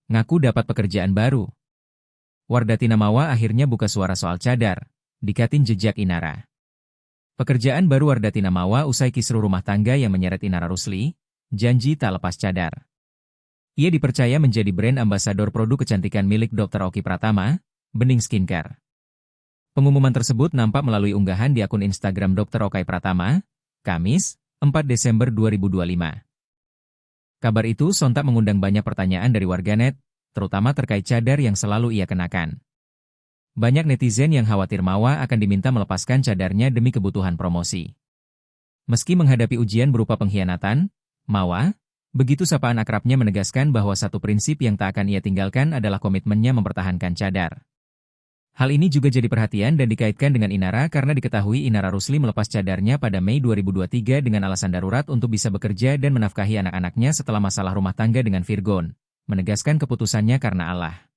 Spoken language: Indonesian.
Ngaku dapat pekerjaan baru. Wardatina Mawa akhirnya buka suara soal cadar. Dikatin jejak Inara. Pekerjaan baru Wardatina Mawa usai kisruh rumah tangga yang menyeret Inara Rusli, janji tak lepas cadar. Ia dipercaya menjadi brand ambasador produk kecantikan milik Dr. Oki Pratama, Bening Skincare. Pengumuman tersebut nampak melalui unggahan di akun Instagram Dr. Oki Pratama, Kamis, 4 Desember 2025. Kabar itu sontak mengundang banyak pertanyaan dari warganet, terutama terkait cadar yang selalu ia kenakan. Banyak netizen yang khawatir Mawa akan diminta melepaskan cadarnya demi kebutuhan promosi. Meski menghadapi ujian berupa pengkhianatan, Mawa, begitu sapaan akrabnya menegaskan bahwa satu prinsip yang tak akan ia tinggalkan adalah komitmennya mempertahankan cadar. Hal ini juga jadi perhatian dan dikaitkan dengan Inara karena diketahui Inara Rusli melepas cadarnya pada Mei 2023 dengan alasan darurat untuk bisa bekerja dan menafkahi anak-anaknya setelah masalah rumah tangga dengan Virgon, menegaskan keputusannya karena Allah.